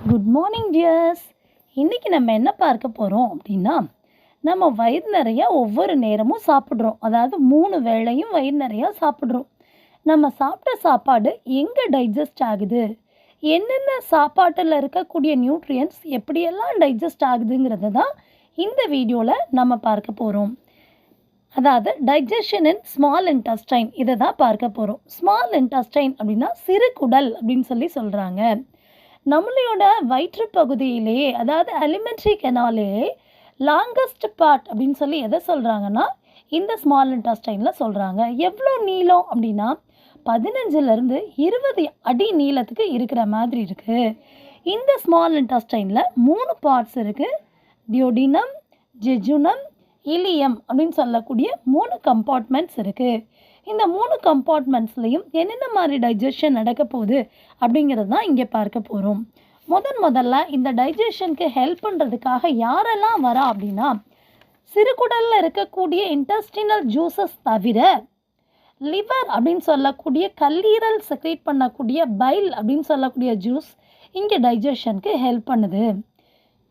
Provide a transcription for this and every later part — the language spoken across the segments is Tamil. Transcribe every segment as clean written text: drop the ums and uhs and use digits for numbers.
Good morning tears. இன்றைக்கி நம்ம என்ன பார்க்க போகிறோம் அப்படின்னா, நம்ம வயிறு நிறையா ஒவ்வொரு நேரமும் சாப்பிட்றோம். அதாவது 3 வேளையும் வயிறு நிறையா சாப்பிட்றோம். நம்ம சாப்பிட்ட சாப்பாடு எங்கே டைஜஸ்ட் ஆகுது, என்னென்ன சாப்பாட்டில் இருக்கக்கூடிய நியூட்ரியன்ஸ் எப்படியெல்லாம் டைஜஸ்ட் ஆகுதுங்கிறத தான் இந்த வீடியோவில் நம்ம பார்க்க போகிறோம். அதாவது டைஜஷன் இன் ஸ்மால் இன்டெஸ்டைன் இதை தான் பார்க்க போகிறோம். ஸ்மால் இன்டெஸ்டைன் அப்படின்னா சிறு குடல் அப்படின்னு சொல்கிறாங்க. நம்மளோட வயிற்று பகுதியிலேயே, அதாவது அலிமெண்ட்ரி கெனாலே லாங்கஸ்ட் பார்ட் அப்படின்னு சொல்லி எதை சொல்கிறாங்கன்னா இந்த ஸ்மால் இன்டெஸ்டைனில் சொல்கிறாங்க. எவ்வளோ நீளம் அப்படின்னா 15லேருந்து 20 அடி நீளத்துக்கு இருக்கிற மாதிரி இருக்குது. இந்த ஸ்மால் இன்டெஸ்டைனில் 3 பார்ட்ஸ் இருக்குது. டியோடினம், ஜெஜுனம், இலியம் அப்படின்னு சொல்லக்கூடிய 3 கம்பார்ட்மெண்ட்ஸ் இருக்குது. இந்த 3 கம்பார்ட்மெண்ட்ஸ்லையும் என்னென்ன மாதிரி டைஜஷன் நடக்க போகுது அப்படிங்கிறது தான் இங்கே பார்க்க போகிறோம். முதல்ல இந்த டைஜஷனுக்கு ஹெல்ப் பண்ணுறதுக்காக யாரெல்லாம் வரா அப்படின்னா, சிறுகுடலில் இருக்கக்கூடிய இன்டெஸ்டினல் ஜூஸஸ் தவிர லிவர் அப்படின்னு சொல்லக்கூடிய கல்லீரல் செக்ரேட் பண்ணக்கூடிய பைல் அப்படின்னு சொல்லக்கூடிய ஜூஸ் இங்கே டைஜஷனுக்கு ஹெல்ப் பண்ணுது.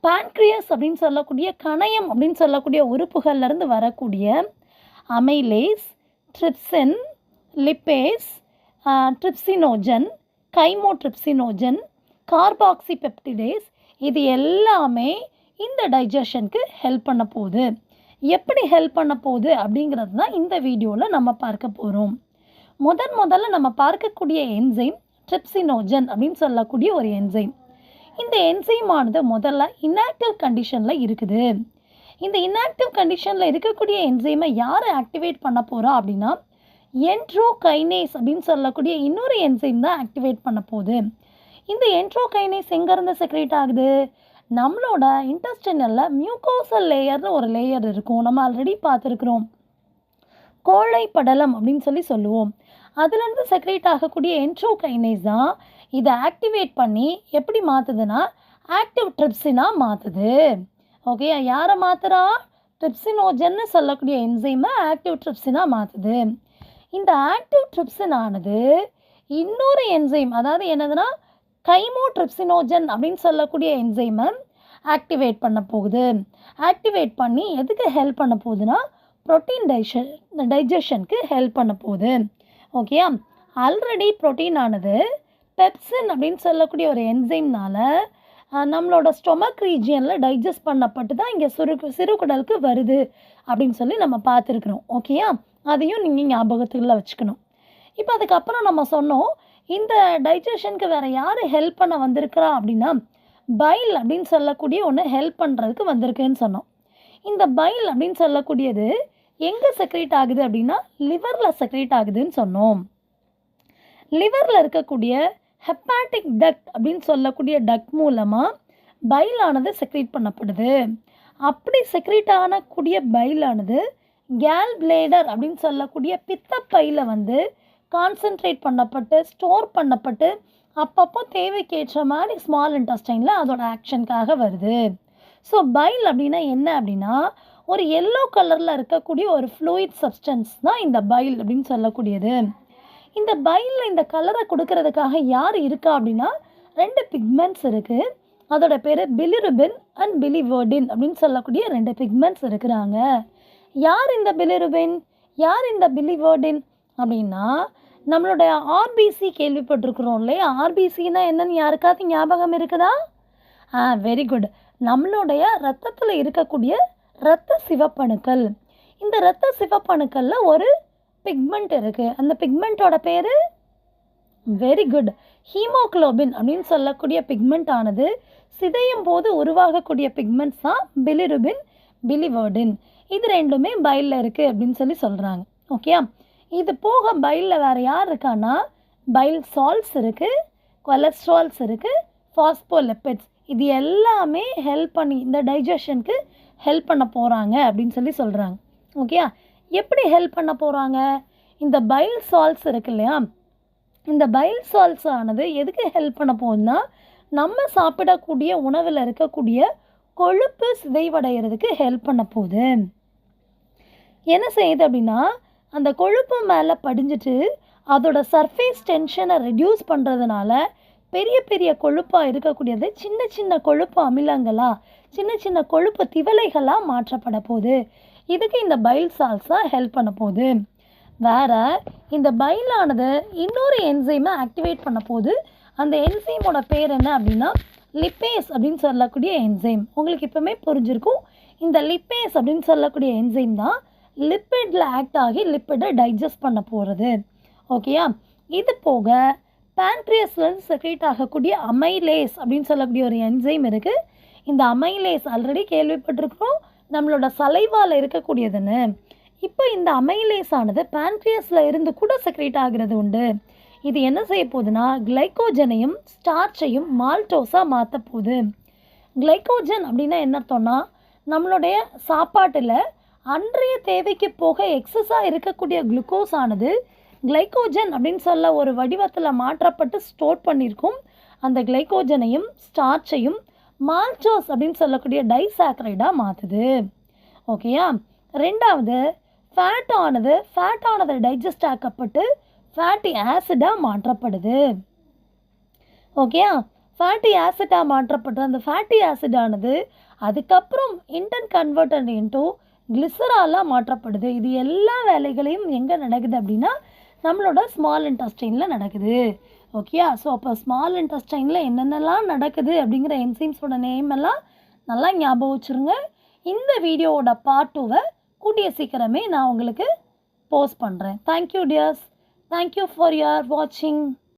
பான்க்ரியஸ் அப்படின்னு சொல்லக்கூடிய கணையம் அப்படின்னு சொல்லக்கூடிய உறுப்புகள்லேருந்து வரக்கூடிய அமைலேஸ், ட்ரிப்சின், லிப்பேஸ், ட்ரிப்சினோஜன், கைமோட்ரிப்சினோஜன், கார்பாக்சிபெப்டிடேஸ் இது எல்லாமே இந்த டைஜஷனுக்கு ஹெல்ப் பண்ண போகுது. எப்படி ஹெல்ப் பண்ண போகுது அப்படிங்கிறது தான் இந்த வீடியோவில் நம்ம பார்க்க போகிறோம். முதல்ல நம்ம பார்க்கக்கூடிய என்சைம் ட்ரிப்சினோஜன் அப்படின்னு சொல்லக்கூடிய ஒரு என்சைம். இந்த என்சைமானது முதல்ல இன்ஆக்டிவ் கண்டிஷனில் இருக்குது. இந்த இன்ஆக்டிவ் கண்டிஷனில் இருக்கக்கூடிய என்சைமை யாரை ஆக்டிவேட் பண்ண போகிறா அப்படின்னா, என்ட்ரோகைனேஸ் அப்படின்னு சொல்லக்கூடிய இன்னொரு என்சைம் தான் ஆக்டிவேட் பண்ண போகுது. இந்த என்ட்ரோகைனேஸ் எங்கேருந்து செக்ரேட் ஆகுது? நம்மளோட இன்டெஸ்டைனில் மியூக்கோசல் லேயர்னு ஒரு லேயர் இருக்கும். நம்ம ஆல்ரெடி பார்த்துருக்குறோம். கோழை படலம் அப்படின்னு சொல்லுவோம். அதுலேருந்து செக்ரேட் ஆகக்கூடிய என்ட்ரோகைனேஸ் தான் இதை ஆக்டிவேட் பண்ணி எப்படி மாற்றுதுன்னா ஆக்டிவ் ட்ரிப்சினாக மாற்றுது. ஓகே, யாரை மாற்றுறா? ட்ரிப்சினோஜன்னு சொல்லக்கூடிய என்சைமை ஆக்டிவ் ட்ரிப்சினாக மாற்றுது. இந்த ஆக்டிவ் ட்ரிப்சின் ஆனது இன்னொரு என்சைம், அதாவது என்னதுன்னா கைமோட்ரிப்சினோஜன் அப்படின்னு சொல்லக்கூடிய என்சைமை ஆக்டிவேட் பண்ண போகுது. ஆக்டிவேட் பண்ணி எதுக்கு ஹெல்ப் பண்ண போகுதுன்னா ப்ரோட்டீன் டைஜஷனுக்கு ஹெல்ப் பண்ண போகுது. ஓகேயா, ஆல்ரெடி ப்ரோட்டீன் ஆனது பெப்சின் அப்படின்னு சொல்லக்கூடிய ஒரு என்சைம்னால நம்மளோட ஸ்டொமக் ரீஜியனில் டைஜஸ்ட் பண்ணப்பட்டு தான் இங்கே சிறுகுடலுக்கு வருது அப்படின்னு சொல்லி நம்ம பார்த்துருக்குறோம். ஓகேயா, அதையும் நீங்கள் ஞாபகத்துக்குள்ள வச்சுக்கணும். இப்போ அதுக்கப்புறம் நம்ம சொன்னோம், இந்த டைஜஷனுக்கு வேறு யார் ஹெல்ப் பண்ண வந்திருக்கிறா அப்படின்னா பைல் அப்படின்னு சொல்லக்கூடிய ஒன்று ஹெல்ப் பண்ணுறதுக்கு வந்திருக்குன்னு சொன்னோம். இந்த பைல் அப்படின்னு சொல்லக்கூடியது எங்கே செக்ரேட் ஆகுது அப்படின்னா லிவரில் செக்ரேட் ஆகுதுன்னு சொன்னோம். லிவரில் இருக்கக்கூடிய ஹெப்பாட்டிக் டக்ட் அப்படின்னு சொல்லக்கூடிய டக்ட் மூலமாக பைலானது செக்ரேட் பண்ணப்படுது. அப்படி செக்ரேட் ஆனக்கூடிய பைலானது கேல் பிளேடர் அப்படின்னு சொல்லக்கூடிய பித்தப்பையில் கான்சென்ட்ரேட் பண்ணப்பட்டு ஸ்டோர் பண்ணப்பட்டு அப்பப்போ தேவைக்கேற்ற மாதிரி ஸ்மால் இன்டெஸ்டைனில் அதோட ஆக்ஷனுக்காக வருது. ஸோ பைல் அப்படின்னா என்ன அப்படின்னா ஒரு எல்லோ கலரில் இருக்கக்கூடிய ஒரு ஃப்ளூயிட் சப்ஸ்டன்ஸ் தான் இந்த பைல் அப்படின்னு சொல்லக்கூடியது. இந்த பைலில் இந்த கலரை கொடுக்கறதுக்காக யார் இருக்கா அப்படின்னா 2 பிக்மெண்ட்ஸ் இருக்குது. அதோட பேர் பிலிருபின் அண்ட் பிலிவர்டின் அப்படின்னு சொல்லக்கூடிய 2 பிக்மெண்ட்ஸ் இருக்கிறாங்க. யார் இந்த பிலிருபின், யார் இந்த பிலிவர்டின் அப்படின்னா, நம்மளுடைய ஆர்பிசி கேள்விப்பட்டிருக்கிறோம் இல்லையா? ஆர்பிசின்னா என்னன்னு யாருக்காவது ஞாபகம் இருக்குதா? Very good. நம்மளுடைய ரத்தத்தில் இருக்கக்கூடிய இரத்த சிவப்பணுக்கள். இந்த இரத்த சிவப்பணுக்களில் ஒரு பிக்மெண்ட் இருக்குது. அந்த பிக்மெண்ட்டோட பேர் வெரி குட் ஹீமோக்ளோபின் அப்படின்னு சொல்லக்கூடிய பிக்மெண்ட் ஆனது சிதையும் போது உருவாகக்கூடிய பிக்மெண்ட்ஸ் தான் பிலிருபின், பிலிவர்டின். இது ரெண்டுமே பைலில் இருக்குது அப்படின்னு சொல்கிறாங்க. ஓகே, இது போக பைலில் வேறு யார் இருக்கான்னா பைல் சால்ட்ஸ் இருக்குது, கொலஸ்ட்ரால்ஸ் இருக்குது, ஃபாஸ்போலிப்பிட்ஸ். இது எல்லாமே ஹெல்ப் பண்ணி இந்த டைஜஷனுக்கு ஹெல்ப் பண்ண போகிறாங்க அப்படின்னு சொல்கிறாங்க. ஓகே, எப்படி ஹெல்ப் பண்ண போகிறாங்க? இந்த பைல் சால்ட்ஸ் இருக்கு இல்லையா, இந்த பைல் சால்ட்ஸ் ஆனது எதுக்கு ஹெல்ப் பண்ண போகுதுன்னா நம்ம சாப்பிடக்கூடிய உணவில் இருக்கக்கூடிய கொழுப்பு சிதைவடைகிறதுக்கு ஹெல்ப் பண்ண போகுது. என்ன செய்யுது அப்படின்னா அந்த கொழுப்பு மேலே படிஞ்சிட்டு அதோட சர்ஃபேஸ் டென்ஷனை ரெடியூஸ் பண்ணுறதுனால பெரிய பெரிய கொழுப்பாக இருக்கக்கூடியது சின்ன சின்ன கொழுப்பு அமிலங்களாக சின்ன சின்ன கொழுப்பு திவலைகளாக மாற்றப்பட போகுது. இதுக்கு இந்த பைல் சால்ஸா ஹெல்ப் பண்ண போகுது. வேற இந்த பைலானது இன்னொரு என்சைமை ஆக்டிவேட் பண்ண போகுது. அந்த என்சைமோட பேர் என்ன அப்படின்னா லிப்பேஸ் அப்படின்னு சொல்லக்கூடிய என்சைம். உங்களுக்கு இப்போவுமே புரிஞ்சிருக்கும். இந்த லிப்பேஸ் அப்படின்னு சொல்லக்கூடிய என்சைம் தான் லிப்பிடில் ஆக்ட் ஆகி லிப்பிடை டைஜஸ்ட் பண்ண போகிறது. ஓகேயா? இது போக பேன்க்ரியஸ்லேருந்து செக்ரேட் ஆகக்கூடிய அமைலேஸ் அப்படின்னு சொல்லக்கூடிய ஒரு என்சைம் இருக்குது. இந்த அமைலேஸ் ஆல்ரெடி கேள்விப்பட்டிருக்கிறோம், நம்மளோட சலைவால் இருக்கக்கூடியதுன்னு. இப்போ இந்த அமைலேஸ் ஆனது பேன்க்ரியஸில் இருந்து கூட செக்ரேட் ஆகிறது உண்டு. இது என்ன செய்ய போகுதுன்னா கிளைக்கோஜனையும் ஸ்டார்ச்சையும் மால்டோஸாக மாற்ற போகுது. கிளைக்கோஜன் அப்படின்னா என்ன அர்த்தம்னா நம்மளுடைய சாப்பாட்டில் அன்றைய தேவைக்கு போக எக்ஸஸாக இருக்கக்கூடிய குளுக்கோஸ் ஆனது கிளைக்கோஜன் அப்படின்னு சொல்ல ஒரு வடிவத்தில் மாற்றப்பட்டு ஸ்டோர் பண்ணியிருக்கும். அந்த கிளைக்கோஜனையும் ஸ்டார்ச்சையும் மால்டோஸ் அப்படின்னு சொல்லக்கூடிய டைசாக்கரைடாக மாற்றுது. ஓகேயா? ரெண்டாவது ஃபேட்டானது டைஜஸ்ட் ஆக்கப்பட்டு ஃபேட்டி ஆசிடாக மாற்றப்படுது. ஓகேயா? ஃபேட்டி ஆசிடாக மாற்றப்பட்ட அந்த ஃபேட்டி ஆசிடானது அதுக்கப்புறம் இன்டர்ன் கன்வெர்ட்டட் இன்டூ கிளிசராலாக மாற்றப்படுது. இது எல்லா வேலைகளையும் எங்கே நடக்குது அப்படின்னா நம்மளோட ஸ்மால் இன்டெஸ்டைனில் நடக்குது. ஓகேயா? ஸோ அப்போ ஸ்மால் இன்டெஸ்டைனில் என்னென்னலாம் நடக்குது அப்படிங்கிற என்சைம்ஸோட நேம் எல்லாம் நல்லா ஞாபகம் வச்சுருங்க. இந்த வீடியோவோட பார்ட் 2வை கூடிய சீக்கிரமே நான் உங்களுக்கு போஸ்ட் பண்ணுறேன். Thank you tears. Thank you for your வாட்சிங்.